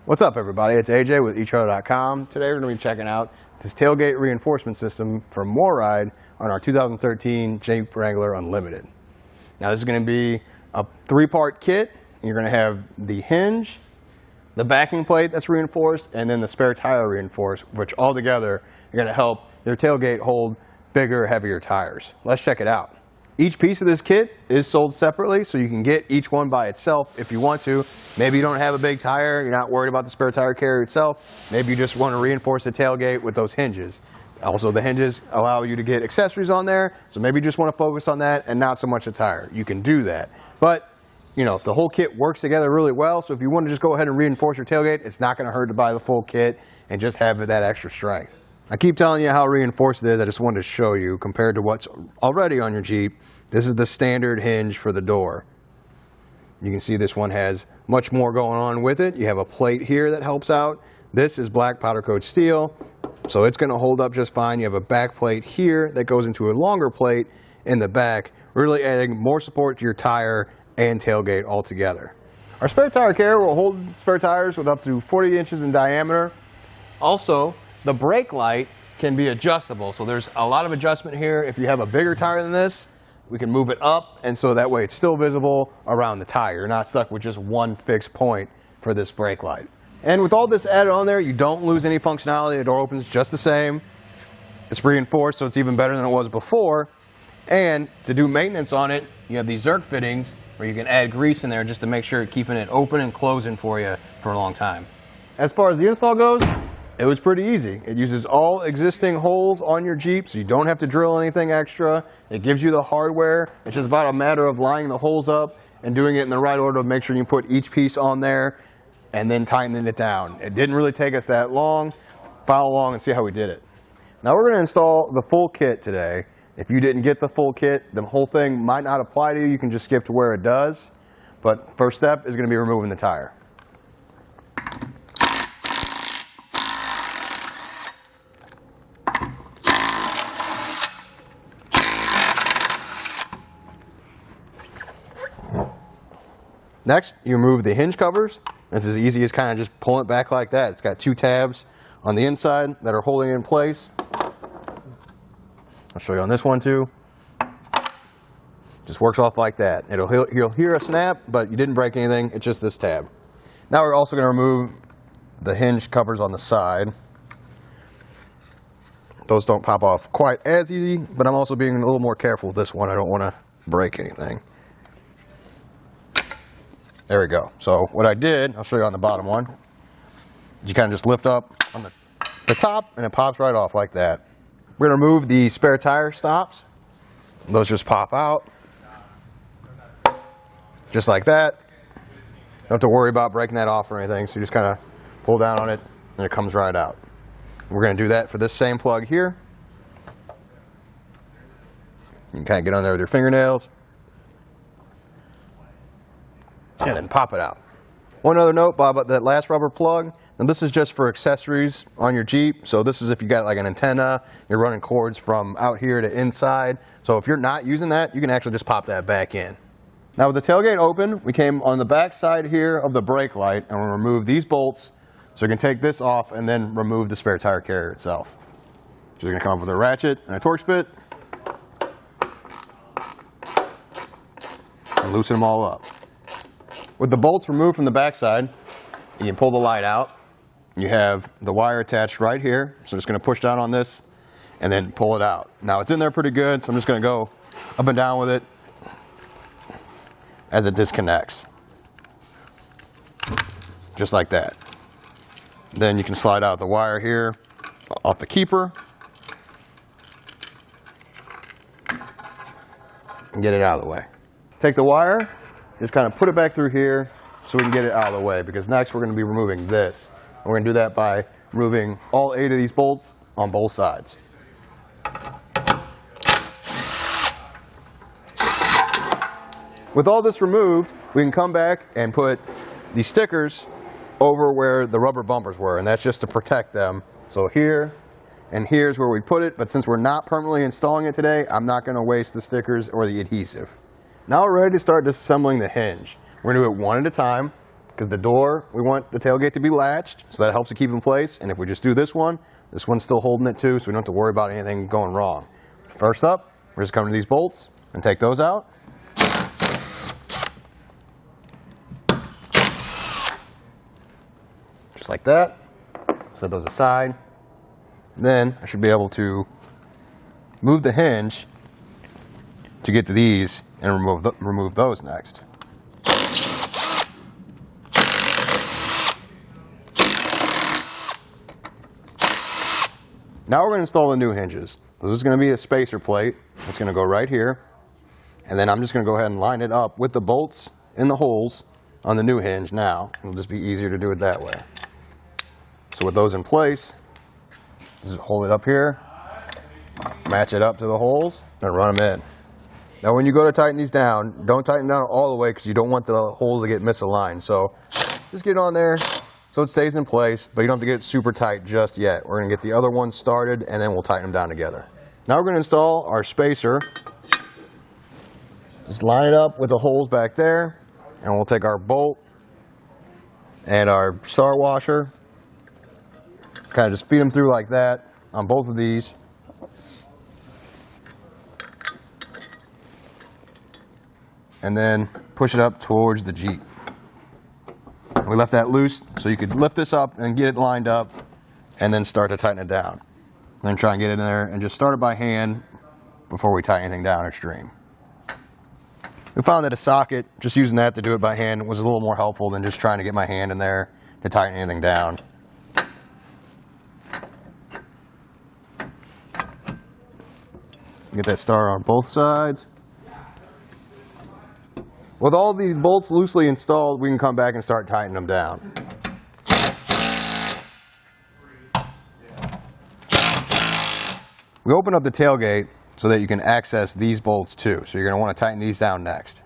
What's up, everybody? It's AJ with etrailer.com. Today we're going to be checking out this tailgate reinforcement system from MORryde on our 2013 Jeep Wrangler Unlimited. Now this is going to be a three-part kit. You're going to have the hinge, the backing plate that's reinforced, and then the spare tire reinforced, which all together are going to help your tailgate hold bigger, heavier tires. Let's check it out. Each piece of this kit is sold separately, so you can get each one by itself if you want to. Maybe you don't have a big tire, you're not worried about the spare tire carrier itself. Maybe you just want to reinforce the tailgate with those hinges. Also, the hinges allow you to get accessories on there, so maybe you just want to focus on that and not so much the tire. You can do that. But, you know, the whole kit works together really well, so if you want to just go ahead and reinforce your tailgate, it's not going to hurt to buy the full kit and just have that extra strength. I keep telling you how reinforced it is. I just wanted to show you compared to what's already on your Jeep. This is the standard hinge for the door. You can see this one has much more going on with it. You have a plate here that helps out. This is black powder coat steel, so it's going to hold up just fine. You have a back plate here that goes into a longer plate in the back, really adding more support to your tire and tailgate altogether. Our spare tire carrier will hold spare tires with up to 40 inches in diameter. Also, the brake light can be adjustable, so there's a lot of adjustment here. If you have a bigger tire than this, we can move it up, and so that way it's still visible around the tire. You're not stuck with just one fixed point for this brake light. And with all this added on there, you don't lose any functionality. The door opens just the same. It's reinforced, so it's even better than it was before. And to do maintenance on it, you have these Zerk fittings where you can add grease in there just to make sure it's keeping it open and closing for you for a long time. As far as the install goes, it was pretty easy. It uses all existing holes on your Jeep, so you don't have to drill anything extra. It gives you the hardware. It's just about a matter of lining the holes up and doing it in the right order to make sure you put each piece on there and then tightening it down. It didn't really take us that long. Follow along and see how we did it. Now we're going to install the full kit today. If you didn't get the full kit, the whole thing might not apply to you. You can just skip to where it does. But first step is going to be removing the tire. Next, you remove the hinge covers. It's as easy as kind of just pulling it back like that. It's got two tabs on the inside that are holding it in place. I'll show you on this one too. Just works off like that. You'll hear a snap, but you didn't break anything. It's just this tab. Now we're also going to remove the hinge covers on the side. Those don't pop off quite as easy, but I'm also being a little more careful with this one. I don't want to break anything. There we go. So what I did, I'll show you on the bottom one. You kind of just lift up on the top and it pops right off like that. We're going to remove the spare tire stops. Those just pop out. Just like that. Don't have to worry about breaking that off or anything. So you just kind of pull down on it and it comes right out. We're going to do that for this same plug here. You can kind of get on there with your fingernails. And then pop it out. One other note about that last rubber plug, and this is just for accessories on your Jeep. So this is if you got like an antenna, you're running cords from out here to inside. So if you're not using that, you can actually just pop that back in. Now with the tailgate open, we came on the back side here of the brake light and we'll remove these bolts. So you can take this off and then remove the spare tire carrier itself. So you're going to come up with a ratchet and a Torx bit and loosen them all up. With the bolts removed from the backside, you can pull the light out. You have the wire attached right here. So I'm just going to push down on this and then pull it out. Now it's in there pretty good, so I'm just going to go up and down with it as it disconnects. Just like that. Then you can slide out the wire here off the keeper and get it out of the way. Take the wire, just kind of put it back through here so we can get it out of the way, because next we're going to be removing this. And we're going to do that by removing all 8 of these bolts on both sides. With all this removed, we can come back and put these stickers over where the rubber bumpers were, and that's just to protect them. So here and here's where we put it, but since we're not permanently installing it today, I'm not going to waste the stickers or the adhesive. Now we're ready to start disassembling the hinge. We're going to do it one at a time. because the door, we want the tailgate to be latched, so that helps it keep in place. And if we just do this one's still holding it too, so we don't have to worry about anything going wrong. First up, we're just coming to these bolts and take those out. Just like that. Set those aside. Then I should be able to move the hinge to get to these and remove those next. Now we're going to install the new hinges. This is going to be a spacer plate. It's going to go right here. And then I'm just going to go ahead and line it up with the bolts in the holes on the new hinge now. It'll just be easier to do it that way. So with those in place, just hold it up here, match it up to the holes, and run them in. Now when you go to tighten these down, don't tighten down all the way because you don't want the holes to get misaligned. So just get on there so it stays in place, but you don't have to get it super tight just yet. We're going to get the other ones started and then we'll tighten them down together. Now we're going to install our spacer. Just line it up with the holes back there, and we'll take our bolt and our star washer, kind of just feed them through like that on both of these. And then push it up towards the Jeep. We left that loose so you could lift this up and get it lined up and then start to tighten it down. And then try and get it in there and just start it by hand before we tighten anything down extreme. We found that a socket, just using that to do it by hand, was a little more helpful than just trying to get my hand in there to tighten anything down. Get that star on both sides. With all these bolts loosely installed, we can come back and start tightening them down. We open up the tailgate so that you can access these bolts too. So you're going to want to tighten these down next.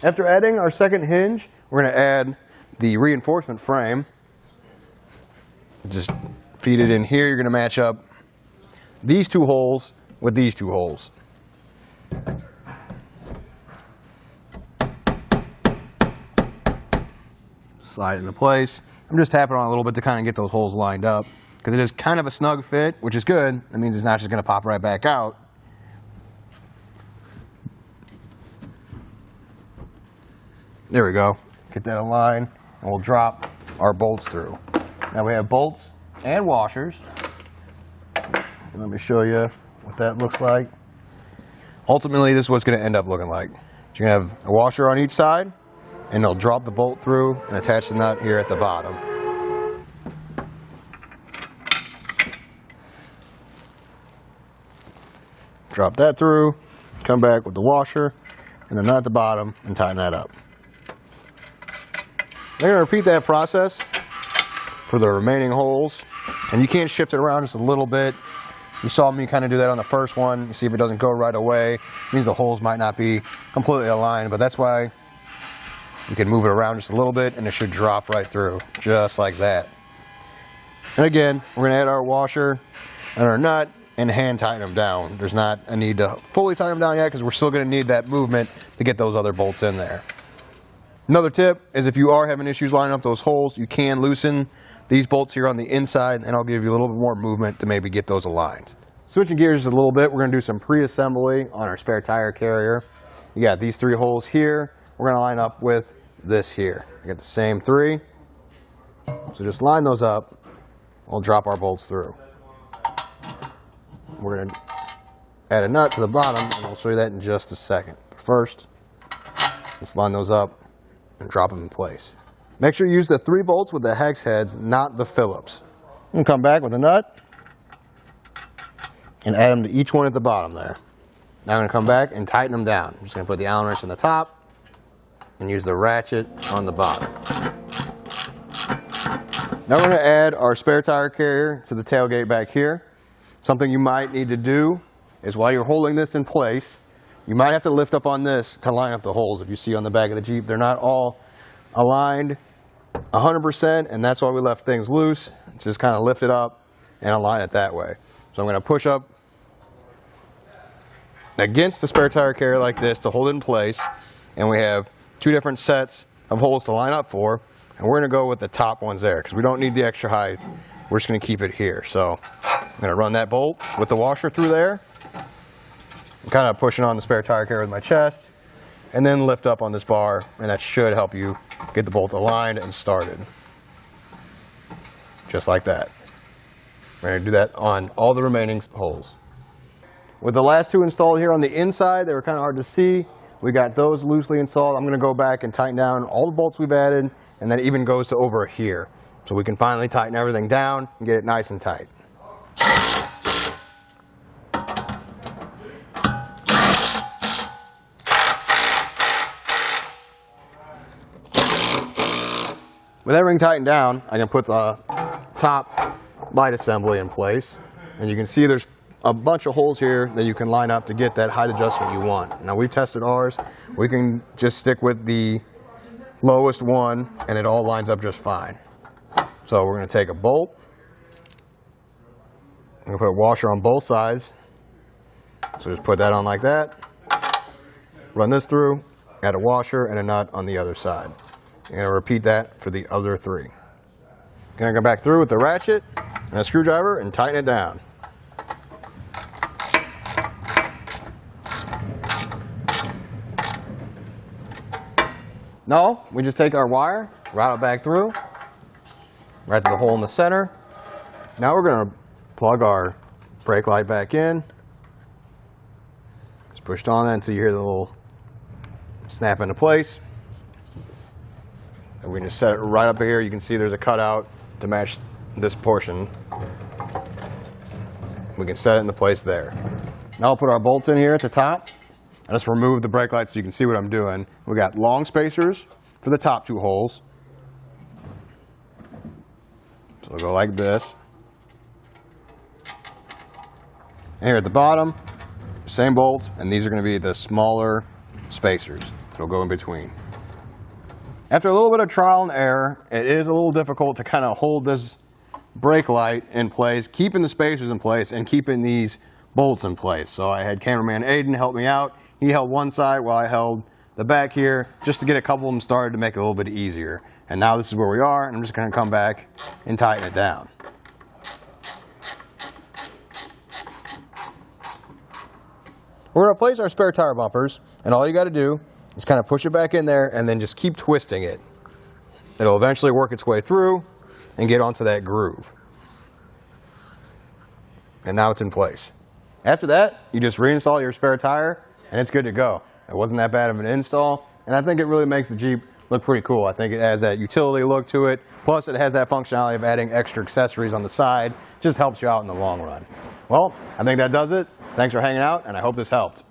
After adding our second hinge, we're going to add the reinforcement frame. Just feed it in here. You're going to match up these two holes with these two holes. Slide it into place. I'm just tapping on a little bit to kind of get those holes lined up because it is kind of a snug fit, which is good. That means it's not just going to pop right back out. There we go. Get that aligned, and we'll drop our bolts through. Now we have bolts and washers. Let me show you what that looks like. Ultimately, this is what's going to end up looking like. You're going to have a washer on each side, and it'll drop the bolt through and attach the nut here at the bottom. Drop that through, come back with the washer, and the nut at the bottom, and tighten that up. They're going to repeat that process for the remaining holes, and you can't shift it around just a little bit. You saw me kind of do that on the first one. You see if it doesn't go right away. It means the holes might not be completely aligned, but that's why you can move it around just a little bit and it should drop right through, just like that. And again, we're going to add our washer and our nut and hand tighten them down. There's not a need to fully tighten them down yet because we're still going to need that movement to get those other bolts in there. Another tip is if you are having issues lining up those holes, you can loosen these bolts here on the inside, and I'll give you a little bit more movement to maybe get those aligned. Switching gears just a little bit, we're going to do some pre-assembly on our spare tire carrier. You got these three holes here. We're going to line up with this here. I got the same three. So just line those up. We'll drop our bolts through. We're going to add a nut to the bottom, and I'll show you that in just a second. But first, let's line those up and drop them in place. Make sure you use the 3 bolts with the hex heads, not the Phillips. And come back with a nut and add them to each one at the bottom there. Now I'm going to come back and tighten them down. I'm just going to put the Allen wrench on the top and use the ratchet on the bottom. Now we're going to add our spare tire carrier to the tailgate back here. Something you might need to do is while you're holding this in place, you might have to lift up on this to line up the holes. If you see on the back of the Jeep, they're not all aligned 100%, and that's why we left things loose. Just kind of lift it up and align it that way. So I'm going to push up against the spare tire carrier like this to hold it in place, and we have 2 different sets of holes to line up for, and we're going to go with the top ones there because we don't need the extra height. We're just going to keep it here. So I'm going to run that bolt with the washer through there. I'm kind of pushing on the spare tire carrier with my chest, and then lift up on this bar, and that should help you get the bolt aligned and started. Just like that. We're going to do that on all the remaining holes. With the last 2 installed here on the inside, they were kind of hard to see. We got those loosely installed. I'm going to go back and tighten down all the bolts we've added, and that even goes to over here. So we can finally tighten everything down and get it nice and tight. With everything tightened down, I can put the top light assembly in place. And you can see there's a bunch of holes here that you can line up to get that height adjustment you want. Now we tested ours. We can just stick with the lowest one and it all lines up just fine. So we're going to take a bolt. I'm going to put a washer on both sides. So just put that on like that. Run this through, add a washer and a nut on the other side. I'm going to repeat that for the other 3. I'm going to go back through with the ratchet and a screwdriver and tighten it down. No, we just take our wire, route it back through, right to the hole in the center. Now we're going to plug our brake light back in. Just push it on that until you hear the little snap into place. And we can just set it right up here. You can see there's a cutout to match this portion. We can set it into place there. Now I'll put our bolts in here at the top. I just remove the brake light so you can see what I'm doing. We got long spacers for the top 2 holes. So they'll go like this. And here at the bottom, same bolts, and these are going to be the smaller spacers that'll go in between. After a little bit of trial and error, it is a little difficult to kind of hold this brake light in place, keeping the spacers in place and keeping these bolts in place. So I had cameraman Aiden help me out. He held one side while I held the back here just to get a couple of them started to make it a little bit easier. And now this is where we are, and I'm just going to come back and tighten it down. We're going to place our spare tire bumpers, and all you got to do is kind of push it back in there and then just keep twisting it. It'll eventually work its way through and get onto that groove. And now it's in place. After that, you just reinstall your spare tire and it's good to go. It wasn't that bad of an install, and I think it really makes the Jeep look pretty cool. I think it has that utility look to it, plus it has that functionality of adding extra accessories on the side. Just helps you out in the long run. Well, I think that does it. Thanks for hanging out, and I hope this helped.